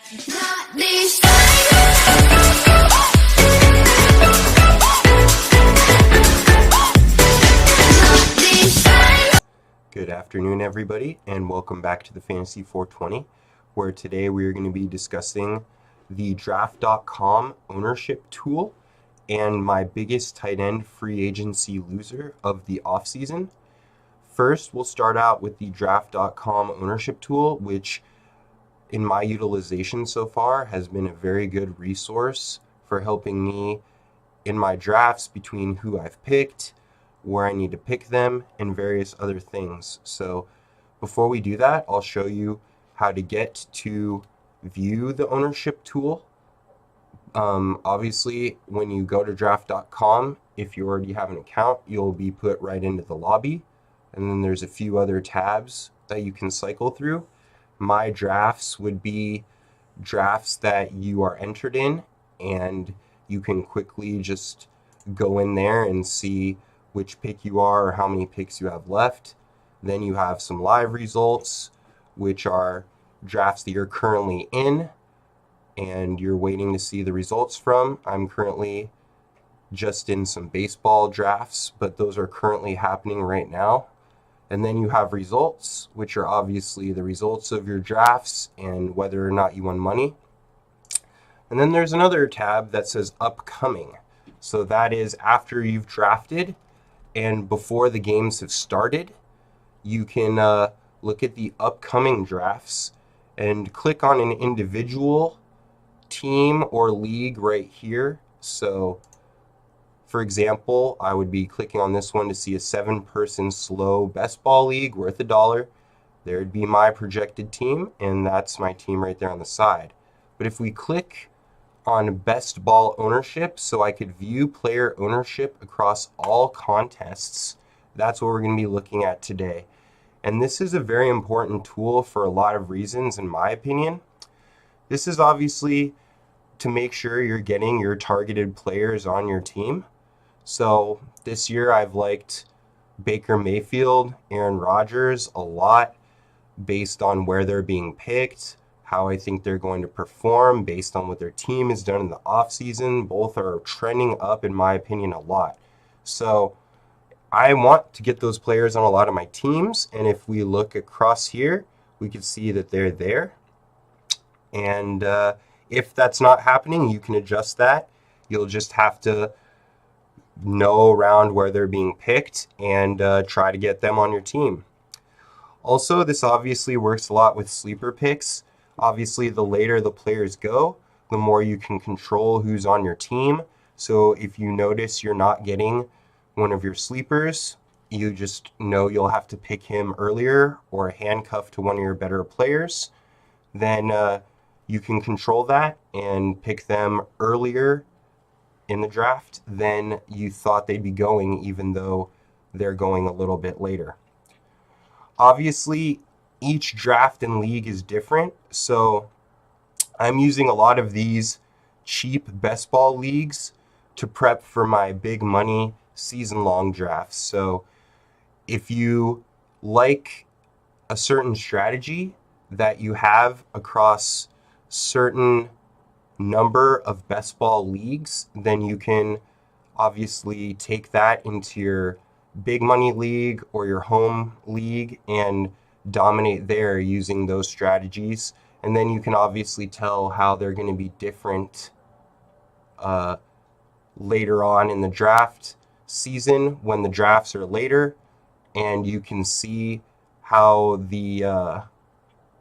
Good afternoon, everybody, and welcome back to the Fantasy 420, where today we are going to be discussing the draft.com ownership tool and my biggest tight end free agency loser of the offseason. First, we'll start out with the draft.com ownership tool, which in my utilization so far has been a very good resource for helping me in my drafts between who I've picked, where I need to pick them, and various other things. So before we do that, I'll show you how to get to view the ownership tool. Obviously, when you go to draft.com, if you already have an account, you'll be put right into the lobby. And then there's a few other tabs that you can cycle through. My drafts would be drafts that you are entered in, and you can quickly just go in there and see which pick you are or how many picks you have left. Then you have some live results, which are drafts that you're currently in and you're waiting to see the results from. I'm currently just in some baseball drafts, but those are currently happening right now. And then you have results, which are obviously the results of your drafts and whether or not you won money. And then there's another tab that says upcoming. So that is after you've drafted and before the games have started, you can look at the upcoming drafts and click on an individual team or league right here. So for example, I would be clicking on this one to see a 7-person slow best ball league worth $1. There'd be my projected team, and that's my team right there on the side. But if we click on best ball ownership, so I could view player ownership across all contests, that's what we're going to be looking at today. And this is a very important tool for a lot of reasons, in my opinion. This is obviously to make sure you're getting your targeted players on your team. So this year I've liked Baker Mayfield, Aaron Rodgers a lot based on where they're being picked, how I think they're going to perform based on what their team has done in the offseason. Both are trending up, in my opinion, a lot. So I want to get those players on a lot of my teams, and if we look across here, we can see that they're there. And if that's not happening, you can adjust that. You'll just have to know around where they're being picked and try to get them on your team. Also, this obviously works a lot with sleeper picks. Obviously, the later the players go, the more you can control who's on your team. So if you notice you're not getting one of your sleepers, you just know you'll have to pick him earlier or handcuff to one of your better players. Then you can control that and pick them earlier in the draft than you thought they'd be going, even though they're going a little bit later. Obviously, each draft and league is different, so I'm using a lot of these cheap best ball leagues to prep for my big money season-long drafts. So if you like a certain strategy that you have across certain number of best ball leagues, then you can obviously take that into your big money league or your home league and dominate there using those strategies. And then you can obviously tell how they're going to be different later on in the draft season when the drafts are later, and you can see how the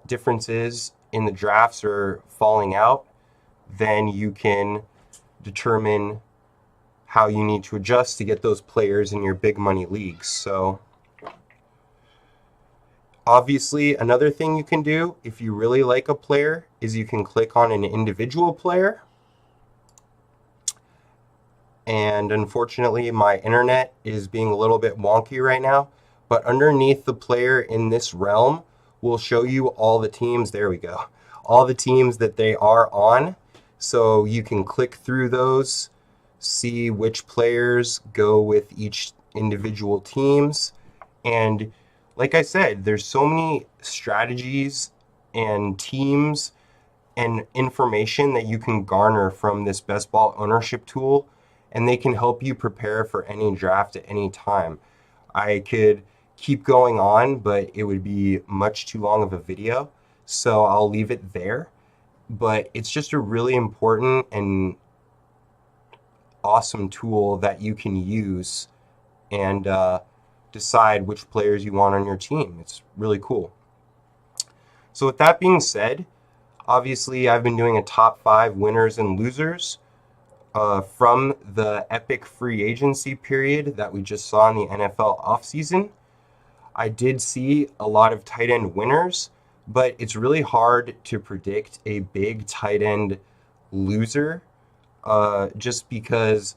differences in the drafts are falling out. Then you can determine how you need to adjust to get those players in your big money leagues. So obviously, another thing you can do if you really like a player is you can click on an individual player. And unfortunately, my internet is being a little bit wonky right now. But underneath the player in this realm will show you all the teams. There we go. All the teams that they are on. So you can click through those, see which players go with each individual teams. And like I said, there's so many strategies and teams and information that you can garner from this best ball ownership tool, and they can help you prepare for any draft at any time. I could keep going on, but it would be much too long of a video, so I'll leave it there. But it's just a really important and awesome tool that you can use and decide which players you want on your team. It's really cool. So with that being said, obviously I've been doing a top 5 winners and losers from the epic free agency period that we just saw in the NFL offseason. I did see a lot of tight end winners, but it's really hard to predict a big tight end loser just because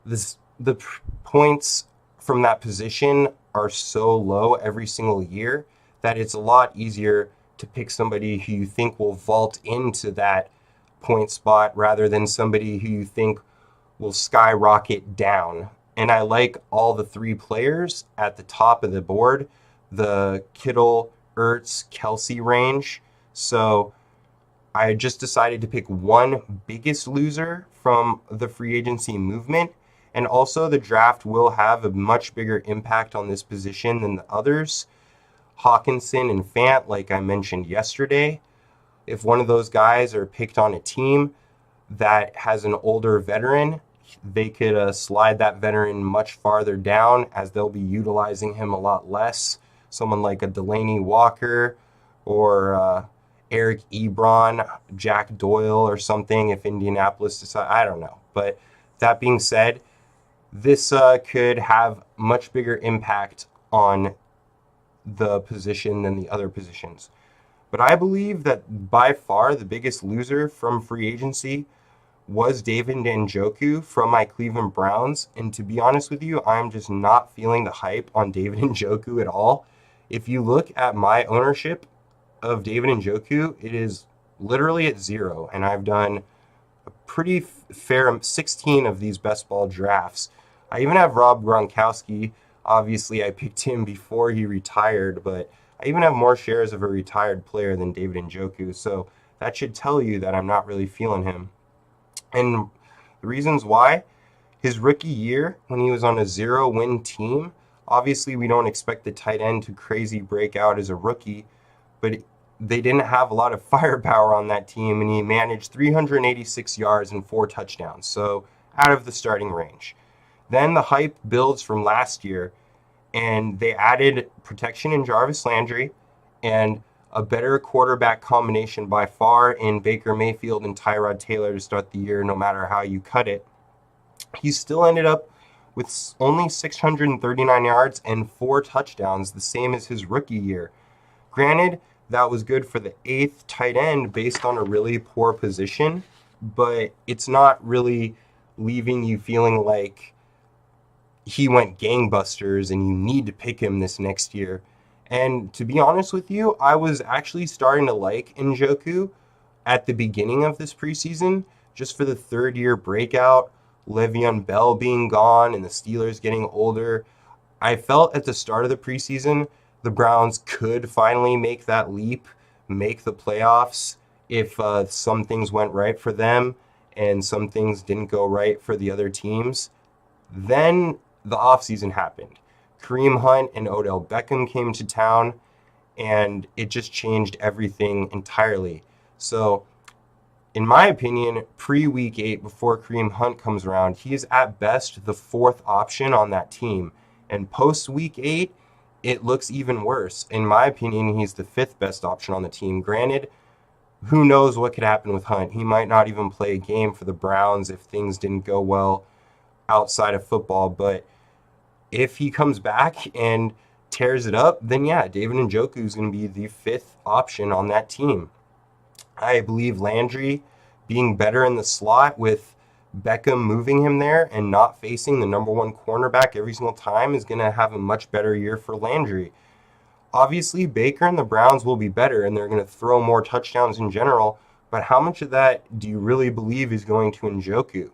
the points from that position are so low every single year that it's a lot easier to pick somebody who you think will vault into that point spot rather than somebody who you think will skyrocket down. And I like all the 3 players at the top of the board, the Kittle, Ertz, Kelsey range. So I just decided to pick one biggest loser from the free agency movement. And also the draft will have a much bigger impact on this position than the others. Hawkinson and Fant, like I mentioned yesterday, if one of those guys are picked on a team that has an older veteran, they could slide that veteran much farther down as they'll be utilizing him a lot less. Someone like a Delaney Walker or Eric Ebron, Jack Doyle or something if Indianapolis decides, I don't know. But that being said, this could have much bigger impact on the position than the other positions. But I believe that by far the biggest loser from free agency was David Njoku from my Cleveland Browns. And to be honest with you, I'm just not feeling the hype on David Njoku at all. If you look at my ownership of David Njoku, it is literally at 0. And I've done a pretty fair 16 of these best ball drafts. I even have Rob Gronkowski. Obviously, I picked him before he retired, but I even have more shares of a retired player than David Njoku. So that should tell you that I'm not really feeling him. And the reasons why, his rookie year, when he was on a 0-win team, obviously we don't expect the tight end to crazy break out as a rookie, but they didn't have a lot of firepower on that team, and he managed 386 yards and 4 touchdowns, so out of the starting range. Then the hype builds from last year, and they added protection in Jarvis Landry and a better quarterback combination by far in Baker Mayfield and Tyrod Taylor to start the year, no matter how you cut it. He still ended up with only 639 yards and 4 touchdowns, the same as his rookie year. Granted, that was good for the 8th tight end based on a really poor position, but it's not really leaving you feeling like he went gangbusters and you need to pick him this next year. And to be honest with you, I was actually starting to like Njoku at the beginning of this preseason, just for the 3rd-year breakout, Le'Veon Bell being gone and the Steelers getting older. I felt at the start of the preseason the Browns could finally make that leap, make the playoffs if some things went right for them and some things didn't go right for the other teams. Then the offseason happened. Kareem Hunt and Odell Beckham came to town, and it just changed everything entirely. So, in my opinion, pre-Week 8, before Kareem Hunt comes around, he is at best the 4th option on that team. And post-Week 8, it looks even worse. In my opinion, he's the 5th best option on the team. Granted, who knows what could happen with Hunt. He might not even play a game for the Browns if things didn't go well outside of football, but if he comes back and tears it up, then yeah, David Njoku is going to be the 5th option on that team. I believe Landry being better in the slot with Beckham moving him there and not facing the number 1 cornerback every single time is going to have a much better year for Landry. Obviously, Baker and the Browns will be better, and they're going to throw more touchdowns in general, but how much of that do you really believe is going to Njoku?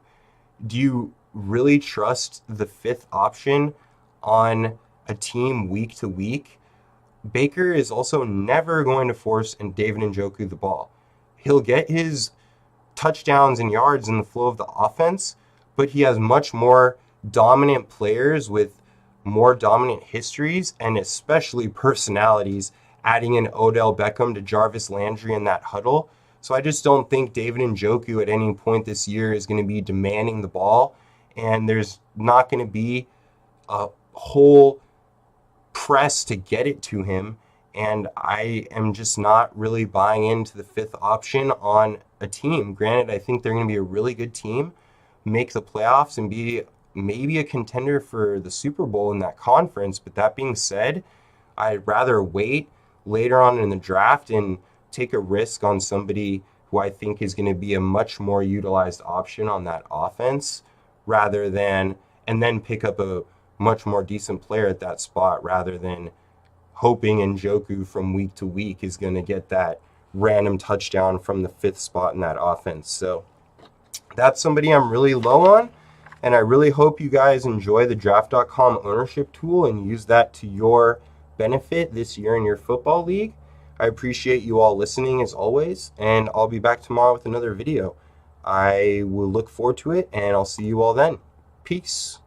Do you really trust the 5th option on a team week to week? Baker is also never going to force David Njoku the ball. he'll get his touchdowns and yards in the flow of the offense, but he has much more dominant players with more dominant histories and especially personalities, adding in Odell Beckham to Jarvis Landry in that huddle. So I just don't think David Njoku at any point this year is going to be demanding the ball, and there's not going to be a whole press to get it to him. And I am just not really buying into the fifth option on a team. Granted, I think they're going to be a really good team, make the playoffs, and be maybe a contender for the Super Bowl in that conference. But that being said, I'd rather wait later on in the draft and take a risk on somebody who I think is going to be a much more utilized option on that offense rather than, and then pick up a much more decent player at that spot rather than hoping Njoku from week to week is going to get that random touchdown from the fifth spot in that offense. So that's somebody I'm really low on, and I really hope you guys enjoy the draft.com ownership tool and use that to your benefit this year in your football league. I appreciate you all listening as always, and I'll be back tomorrow with another video. I will look forward to it, and I'll see you all then. Peace.